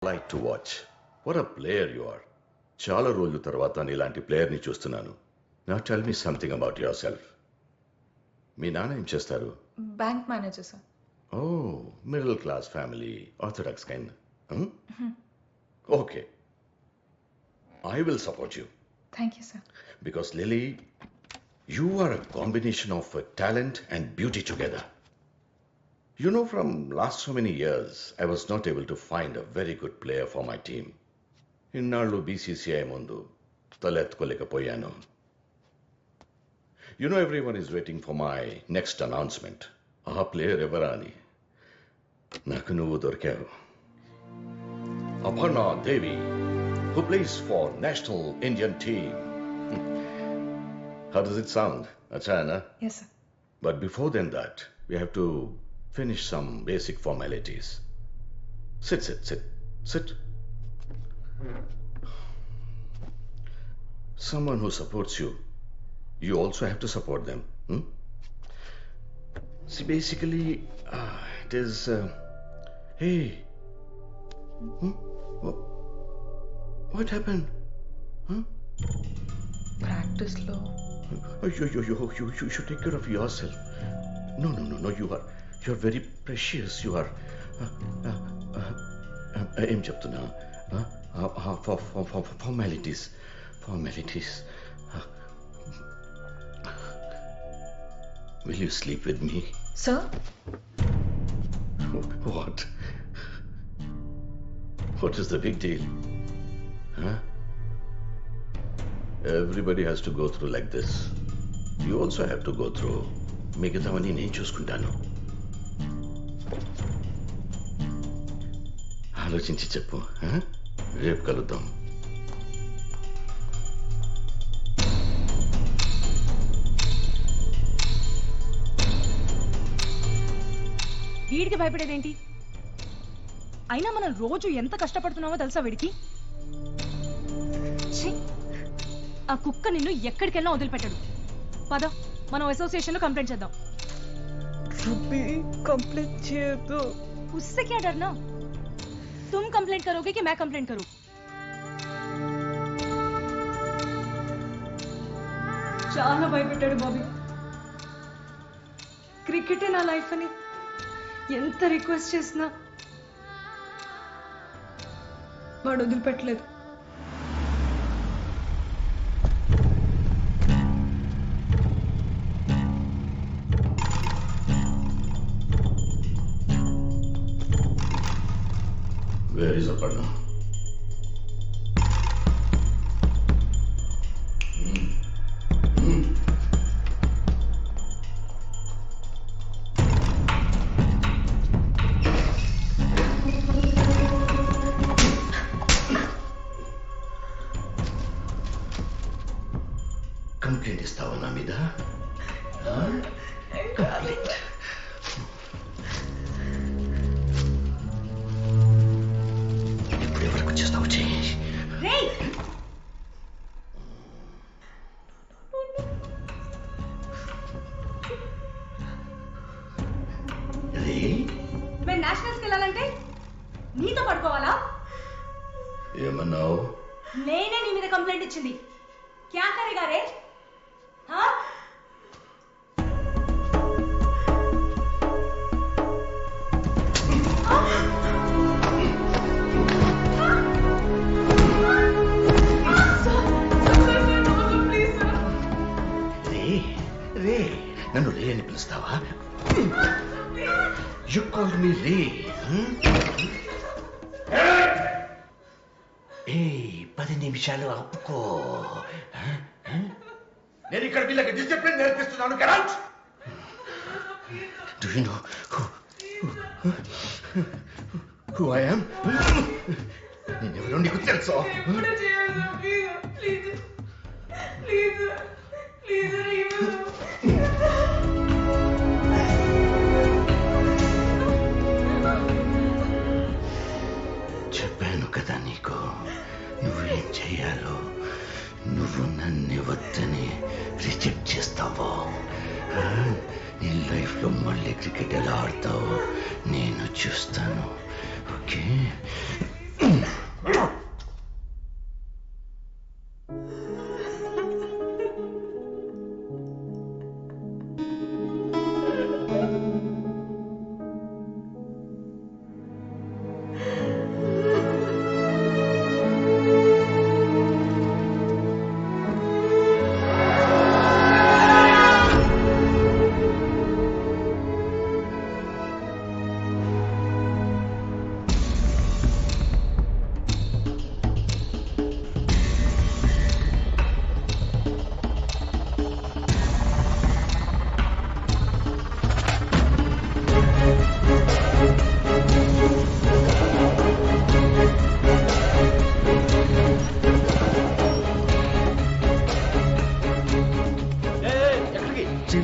like to watch. What a player you are. చాలా రోజుల తర్వాత నీలాంటి ప్లేయర్ని చూస్తున్నాను. Now tell me something about yourself. మీ నాన్న ఏం చేస్తారు? Bank manager sir. Oh, middle class family, orthodox kind. Okay. I will support you. Thank you sir. Because Lily, you are a combination of talent and beauty together. You know, from last so many years, I was not able to find a very good player for my team. ఇన్నాళ్ళు BCCI ముందు తలెత్తుకోలేకపోయాను. You know, everyone is waiting for my next announcement. ఆ player ఎవరా అని. నాకు నువ్వు దొరికావు. Aparna Devi, who plays for National Indian team. How does it sound? Achana? Yes, sir. But before then that, we have to finish some basic formalities. Sit. Someone who supports you, you also have to support them. See, basically, it is... hey. What happened? ప్రాక్టీస్లో You should take care of yourself. No, you're very precious. You are... ఏం చెప్తున్నా? Formalities. Will you sleep with me? Sir. What is the big deal? Everybody has to go through like this. You also have to go through. మిగతావన్నీ నేను చూసుకుంటాను. ఆలోచించి చెప్పు. రేపు కలుద్దాం. వీడికి భయపడేదేంటి? అయినా మనం రోజు ఎంత కష్టపడుతున్నామో తెలుసా వీడికి? ఆ కుక్క నిన్ను ఎక్కడికెళ్ళా వదిలిపెట్టడు. పద, మనం అసోసియేషన్ లో కంప్లైంట్ చేద్దాం. కంప్లైంట్ చేయొద్దు. उससे क्या डरना? तुम कंप्लेंट करोगे कि मैं कंप्लेंट करूं? చాలా భయపెట్టాడు బాబీ. క్రికెటే నా లైఫ్ అని ఎంత రిక్వెస్ట్ చేసినా వాడు వదిలిపెట్టలేదు. Where is Aparna? కంప్లైంట్ ఇస్తావా నా మీద? కంప్లైంట్. ఇప్పుడు ఎవరికి వచ్చేస్తావు? మేము నేషనల్స్కి వెళ్ళాలంటే నీతో పడుకోవాలా? ఏమన్నావు? నేనే నీ మీద కంప్లైంట్ ఇచ్చింది. క్యా కరేగా రే? రే, నన్ను రే అని పిలుస్తావా? You called me రే. ఏ 10 నిమిషాలు ఆపుకో. నేను ఇక్కడ వీళ్ళకి discipline నేర్పిస్తున్నాను. Get out! Do you know who I am? నేనెవరో నీకు తెలుసా? చెప్పాను కదా నీకు, నువ్వేం చెయ్యాలో. నువ్వు నన్ను వద్దని రిజెక్ట్ చేస్తావో, నీ లైఫ్లో మళ్ళీ క్రికెట్ ఎలా ఆడతావో నేను చూస్తాను. ఓకే?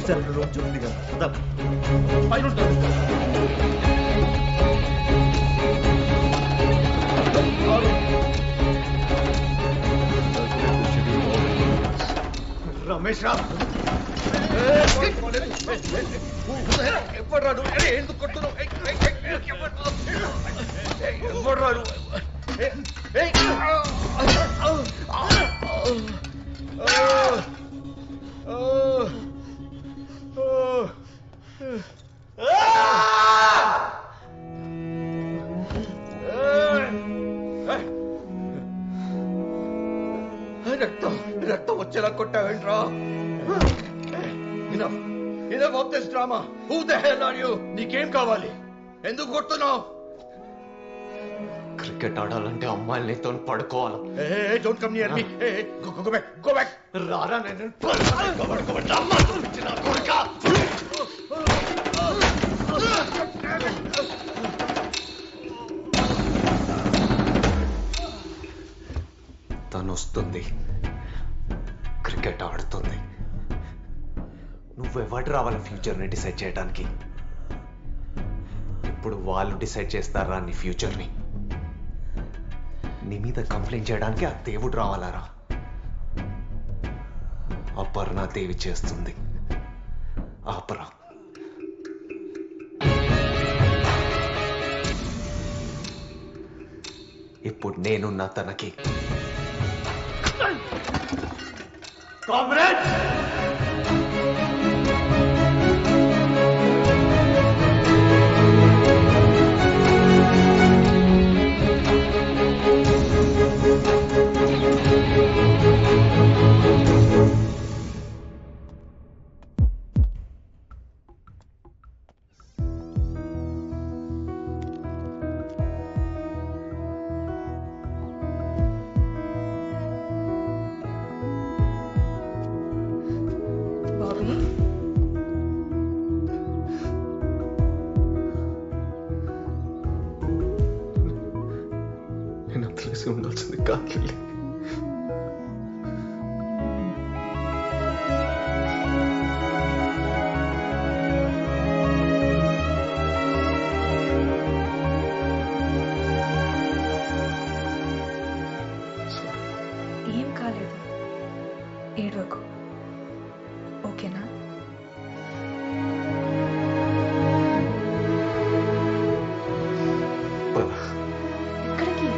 చూశాను రూమ్ చూడండి కదా పైన ఉంటాను. రమేష్ రావు ఎప్పుడు రాడు ఎందుకు కొట్టున్నావు? ఎప్పుడు రాడు? రక్తం రక్తం వచ్చేలా కొట్టావేంట్రా? Enough of this drama. Who the hell are you? నీకేం కావాలి? ఎందుకు కొడుతున్నావు? క్రికెట్ ఆడాలంటే అమ్మాయిలు నీతో పడుకోవాలి. Hey, don't come near me. Hey, go back, go back. రారా నేను తను వస్తుంది, క్రికెట్ ఆడుతుంది. నువ్వెవడు రావాలి ఫ్యూచర్ని డిసైడ్ చేయడానికి? ఇప్పుడు వాళ్ళు డిసైడ్ చేస్తారా నీ ఫ్యూచర్ని? నీ మీద కంప్లైంట్ చేయడానికి ఆ దేవుడు రావాలరా? అపర్ణ దేవి చేస్తుంది. ఆపరా. ఇప్పుడు నేనున్నా తనకి. కామ్రేడ్ తెలిసి ఉండాల్సింది కాదు. ఏం కాలేదు, ఏడవకు, ఓకేనా? ఎక్కడికి?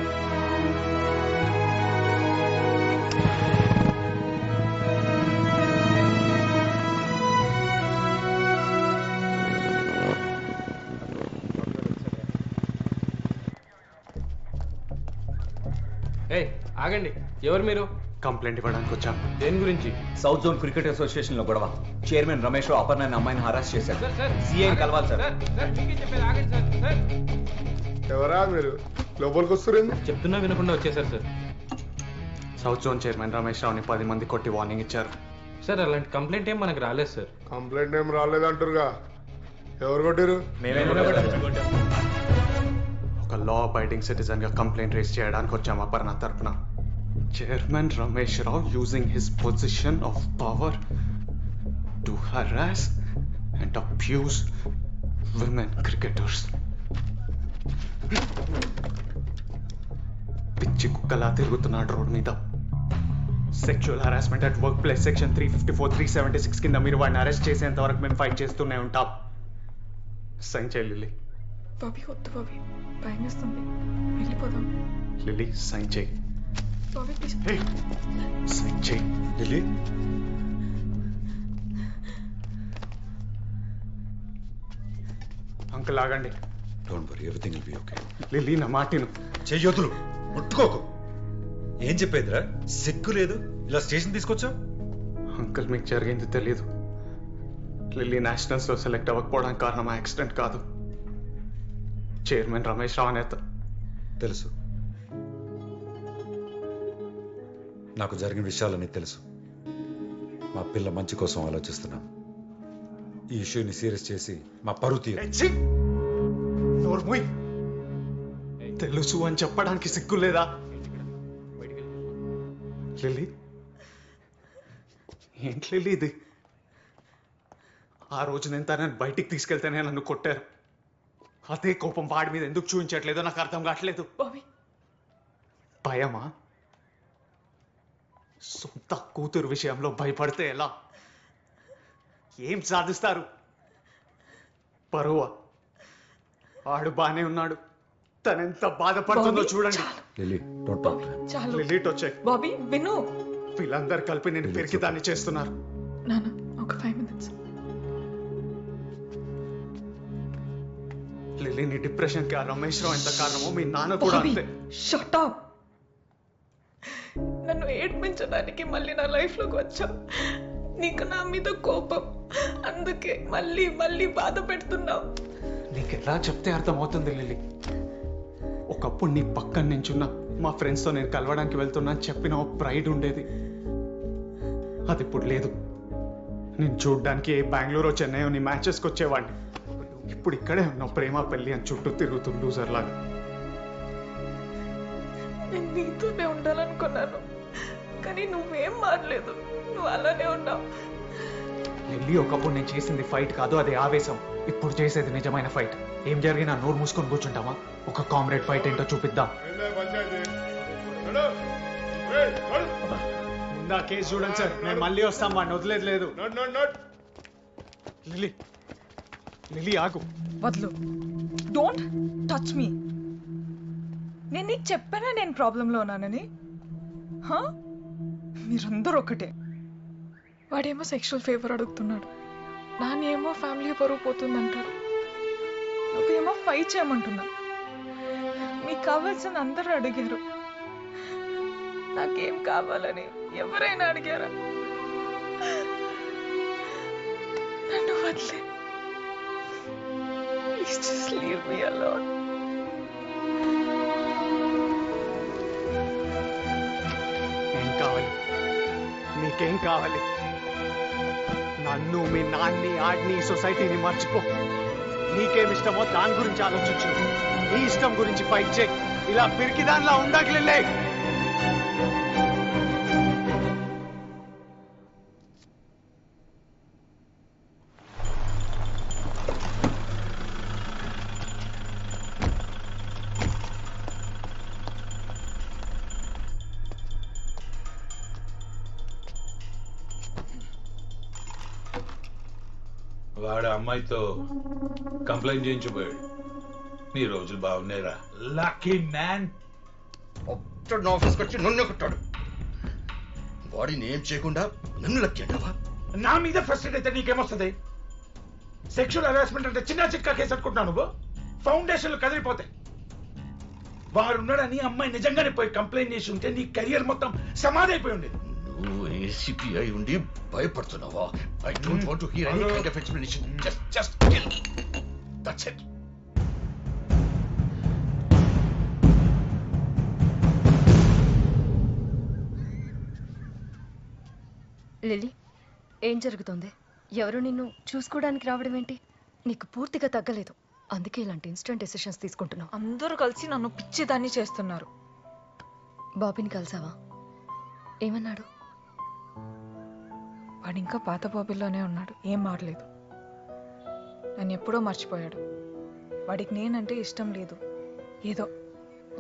ఆగండి, ఎవరు మీరు? కంప్లైంట్ ఇవ్వడానికి వచ్చాం. దేని గురించి? సౌత్ జోన్ క్రికెట్ అసోసియేషన్ లో గొడవ. చైర్మన్ రమేష్ రావు అపర్ణ అనే అమ్మాయిని హరాస్ చేశారు. సీఐ కలవాలి సార్. ఎవరా మీరు? లోపలికి వస్తురేంది? చెప్తున్నా వినకుండా వచ్చేసారు sir. South zone chairman Ramesh రావుని 10 మంది కొట్టి వార్నింగ్ ఇచ్చారు. సార్ అలాంటి కంప్లైంట్ ఏం మనకు రాలేదు సార్. కంప్లైంట్ ఏం రాలేదంటారుగా. ఎవరు కొట్టారు? ఒక లా అబైడింగ్ సిటిజన్ గా కంప్లైంట్ రేస్ చేయడానికి వచ్చాం అపర్ణ తరపున. Chairman Ramesh Rao using his position of power to harass and abuse women cricketers. పిచ్చి కుక్కలా తిరుగుతున్నాడు రోడ్ మీద. Sexual harassment at work place section 354, 376 కింద మీరు వాడిని అరెస్ట్ చేసేంత వరకు మేము ఫైట్ చేస్తూనే ఉంటాం. సైన్ చేయి లిల్లీ. బాబీ వద్దు బాబీ, భయం వేస్తుంది, వెళ్ళిపోదాం. లిల్లీ సైన్ చేయి. బాబీ ప్లీజ్. సైన్ చేయి లిల్లీ. అంకుల్ ఆగండి. Don't worry, everything will be okay. Lily నా మాటిను. చెయ్యొద్దులు, ముట్టుకోకు. ఏం చెప్పేదిరా? సిగ్గు లేదు, ఇలా స్టేషన్ తీసుకొచ్చావు? అంకుల్ మీకు జరిగింది తెలీదు. లిల్లీ నేషనల్స్లో సెలెక్ట్ అవ్వకపోవడానికి కారణం ఆ యాక్సిడెంట్ కాదు. చైర్మన్ రమేష్ రావు నేత. తెలుసు, నాకు జరిగిన విషయాలన్నీ తెలుసు. మా పిల్ల మంచి కోసం ఆలోచిస్తున్నాం. ఈ ఇష్యూని సీరియస్ చేసి మా పరువు తీరు. తెలుసు అని చెప్పడానికి సిగ్గు లేదా? లిల్లీ ఏంటి లిల్లీ ఇది? ఆ రోజు నేను తనని బయటికి తీసుకెళ్తేనే నన్ను కొట్టారు. అదే కోపం వాడి మీద ఎందుకు చూపించట్లేదో నాకు అర్థం కావట్లేదు. బాబీ భయమా? సొంత కూతురు విషయంలో భయపడితే ఎలా? ఏం సాధిస్తారు? పరువా? ఆడు బానే ఉన్నాడు, తనెంత బాధపడుతుందో బాబీ, చూడండి. Lily don't talk to him. చాలు లిలీట్ వచ్చాయి, బాబీ విను. వీళ్ళందరూ కలిపి నేను పెరికి దాన్ని చేస్తున్నారు. నాన్న ఒక 5 minutes. లిలీని డిప్రెషన్ కి ఆ రమేష్ రావు ఎంత కారణమో మీ నాన్న కూడా బాబీ అంతే. Shut up. నన్ను ఏడ్పించడానికి మళ్ళీ నా లైఫ్ లోకి వచ్చావు. నీకు నా మీద కోపం, అందుకే మళ్ళీ మళ్ళీ బాధ పెడుతున్నావు. నీకు ఎలా చెప్తే అర్థమవుతుంది లిల్లీ? ఒకప్పుడు నీ పక్కన నించున్న మా ఫ్రెండ్స్తో నేను కలవడానికి వెళ్తున్నా అని చెప్పిన ఓ ప్రైడ్ ఉండేది, అది ఇప్పుడు లేదు. నేను చూడ్డానికి బెంగళూరు చెన్నై నీ మ్యాచెస్కి వచ్చేవాడిని. ఇప్పుడు ఇక్కడే ఉన్నావు ప్రేమ పెళ్ళి అని చుట్టూ తిరుగుతూ లూజర్ లాగా. నేను నీతోనే ఉండాలనుకున్నాను, కానీ నువ్వేం మారలేదు. నువ్వు అలానే ఉన్నావు. లిల్లీ, ఒకప్పుడు నేను చేసింది ఫైట్ కాదు, అది ఆవేశం. ఇప్పుడు చేసేది నిజమైన ఫైట్. ఏం జరిగినా నోరు మూసుకొని కూర్చుంటావా? ఒక కామ్రేడ్ ఫైట్ ఏంటో చూపిద్దాం. ముందా కేసు చూడండి సార్, నేను మళ్ళీ వస్తాం, వాడిని వదిలేదు లేదు. లిల్లీ, లిల్లీ ఆగు. వద్దు, డోంట్ టచ్ మీ. నేను నీకు చెప్పానా నేను ప్రాబ్లంలో ఉన్నానని? మీరందరూ ఒకటే. వాడేమో సెక్షువల్ ఫేవర్ అడుగుతున్నాడు, నానేమో ఫ్యామిలీ పరువు పోతుందంటారు, నువ్వేమో ఫైట్ చేయమంటున్నా. మీకు కావాల్సిన అందరూ అడిగారు, నాకేం కావాలని ఎవరైనా అడిగారా? నన్ను వదిలే. Please just leave me alone. ఏం కావాలి? నీకేం కావాలి? నన్ను, మీ నాన్ని, ఆడిని, సొసైటీని మర్చిపో. నీకేం ఇష్టమో దాని గురించి ఆలోచించు. నీ ఇష్టం గురించి ఫైట్ చేయి. ఇలా పిరికి దానిలా ఉండట్లే. వాడు అమ్మాయితో కంప్లైంట్ చేయించబోయాడు. నీ రోజులు బాగున్నాయిరా, లక్కీ మ్యాన్. ఆఫీస్కి వచ్చి నన్ను కొట్టాడు. బాడీని ఏం చేయకుండా నన్ను లక్కీ అంటావా? నా మీద ఫస్ట్ అయితే నీకేమొస్తుంది? సెక్షువల్ హెరాస్మెంట్ అంటే చిన్న చిక్క కేసు అనుకుంటున్నావు నువ్వు? ఫౌండేషన్లు కదిలిపోతాయి. వాడున్నాడని అమ్మాయి నిజంగానే పోయి కంప్లైంట్ చేసి ఉంటే నీ కెరియర్ మొత్తం సమాధి అయిపోయి ఉండేది. నువ్వు ఏసీపీ అయి ఉండి భయపడుతున్నావా? I don't want to hear any kind of explanation. Just kill. That's it. Lily, ఏం జరుగుతుంది? ఎవరు నిన్ను చూసుకోవడానికి రావడం ఏంటి? నీకు పూర్తిగా తగ్గలేదు, అందుకే ఇలాంటి ఇన్స్టెంట్ డెసిషన్స్ తీసుకుంటున్నావు. అందరూ కలిసి నన్ను పిచ్చిదాన్ని చేస్తున్నారు. బాబీని కలిసావా? ఏమన్నాడు? వాడు ఇంకా పాత బాబీలోనే ఉన్నాడు, ఏం మారలేదు. నన్ను ఎప్పుడో మర్చిపోయాడు. వాడికి నేనంటే ఇష్టం లేదు, ఏదో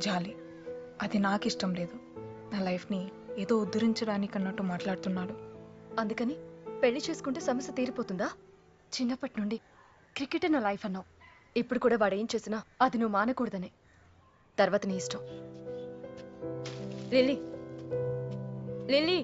జాలి. అది నాకు ఇష్టం లేదు. నా లైఫ్ని ఏదో ఉద్ధరించడానికి అన్నట్టు మాట్లాడుతున్నాడు. అందుకని పెళ్లి చేసుకుంటే సమస్య తీరిపోతుందా? చిన్నప్పటి నుండి క్రికెటే నా లైఫ్ అన్నావు. ఇప్పుడు కూడా వాడు ఏం చేసినా అది నువ్వు మానకూడదనే. తర్వాత నీ ఇష్టం. Lily, lily.